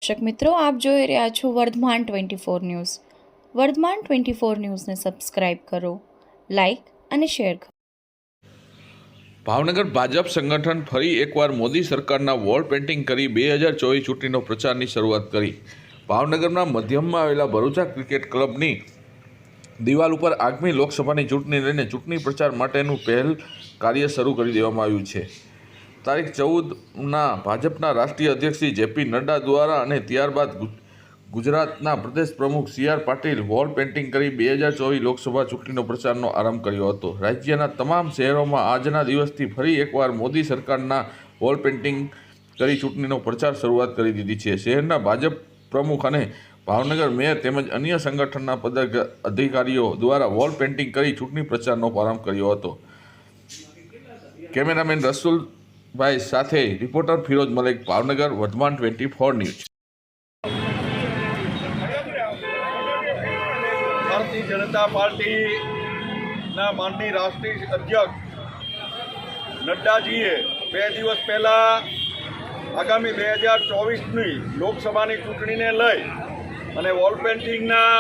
દર્શક મિત્રો, આપ જોઈ રહ્યા છો વર્ધમાન 24 ન્યૂઝ. વર્ધમાન 24 ન્યૂઝને સબસ્ક્રાઇબ કરો, લાઇક અને શેર કરો. ભાવનગર ભાજપ સંગઠન ફરી એકવાર મોદી સરકારના વોલ પેઇન્ટિંગ કરી 2024 ચૂંટણીનો પ્રચારની શરૂઆત કરી. ભાવનગરના મધ્યમાં આવેલા ભરૂચા ક્રિકેટ ક્લબની દિવાલ ઉપર આગામી લોકસભાની ચૂંટણી લઈને ચૂંટણી પ્રચાર માટેનું પહેલ કાર્ય શરૂ કરી દેવામાં આવ્યું છે. તારીખ 14ના ભાજપના રાષ્ટ્રીય અધ્યક્ષ શ્રી જેપી નડ્ડા દ્વારા અને ત્યારબાદ ગુજરાતના પ્રદેશ પ્રમુખ સી.આર. પાટીલ વોલ પેઇન્ટિંગ કરી 2024 લોકસભા ચૂંટણીનો પ્રચારનો આરંભ કર્યો હતો. રાજ્યના તમામ શહેરોમાં આજના દિવસથી ફરી એકવાર મોદી સરકારના વોલ પેઇન્ટિંગ કરી ચૂંટણીનો પ્રચાર શરૂઆત કરી દીધી છે. શહેરના ભાજપ પ્રમુખ અને ભાવનગર મેયર તેમજ અન્ય સંગઠનના પદાધિકારીઓ દ્વારા વોલ પેઇન્ટિંગ કરી ચૂંટણી પ્રચારનો પ્રારંભ કર્યો હતો. કેમેરામેન રસુલભાઈ સાથે રિપોર્ટર ફિરોઝ મલિક, ભાવનગર, વર્ધમાન 24 ન્યૂઝ. ભારતીય જનતા પાર્ટીના માનનીય રાષ્ટ્રીય અધ્યક્ષ નડ્ડાજીએ 2 દિવસ પહેલાં આગામી 2024ની લોકસભાની ચૂંટણીને લઈ અને વોલ પેઇન્ટિંગના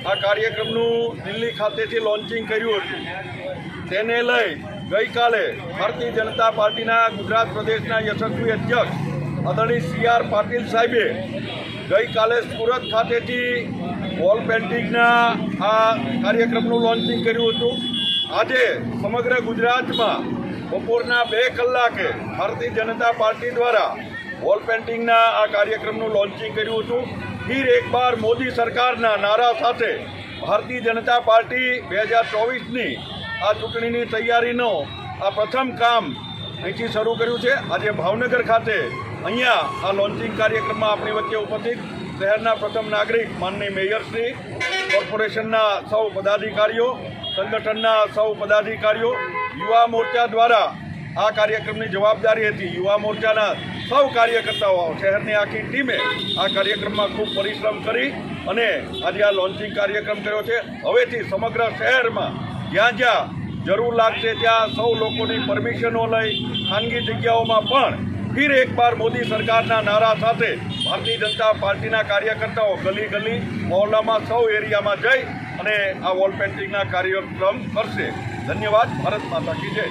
આ કાર્યક્રમનું દિલ્હી ખાતેથી લોન્ચિંગ કર્યું હતું. તેને લઈ ગઈકાલે ભારતીય જનતા પાર્ટીના ગુજરાત પ્રદેશના યશસ્વી અધ્યક્ષ આદરણીય સી.આર. પાટીલ સાહેબે ગઈકાલે સુરત ખાતેથી વોલ પેઇન્ટિંગના આ કાર્યક્રમનું લોન્ચિંગ કર્યું હતું. આજે સમગ્ર ગુજરાતમાં બપોરના 2 કલાકે ભારતીય જનતા પાર્ટી દ્વારા વોલ પેઇન્ટિંગના આ કાર્યક્રમનું લોન્ચિંગ કર્યું હતું. ફિર એક બાર મોદી સરકારના નારા સાથે ભારતીય જનતા પાર્ટી 2024ની આ ચૂંટણીની તૈયારીનો આ પ્રથમ કામ અહીંથી શરૂ કર્યું છે. આજે ભાવનગર ખાતે અહીંયા આ લોન્ચિંગ કાર્યક્રમમાં આપણી વચ્ચે ઉપસ્થિત શહેરના પ્રથમ નાગરિક માનનીય મેયરશ્રી, કોર્પોરેશનના સૌ પદાધિકારીઓ, સંગઠનના સૌ પદાધિકારીઓ, યુવા મોરચા દ્વારા આ કાર્યક્રમની જવાબદારી હતી. યુવા મોરચાના સૌ કાર્યકર્તાઓ, શહેરની આખી ટીમે આ કાર્યક્રમમાં ખૂબ પરિશ્રમ કરી અને આજે આ લોન્ચિંગ કાર્યક્રમ કર્યો છે. હવેથી સમગ્ર શહેરમાં જ્યાં જ્યાં જરૂર લાગશે ત્યાં સૌ લોકોની પરમિશનો લઈ ખાનગી જગ્યાઓમાં પણ ફિર એક બાર મોદી સરકારના નારા સાથે ભારતીય જનતા પાર્ટીના કાર્યકર્તાઓ ગલી ગલી મહોલ્લામાં સૌ એરિયામાં જઈ અને આ વોલ પેઇન્ટિંગના કાર્યક્રમ કરશે. ધન્યવાદ. ભારત માતા કી જય.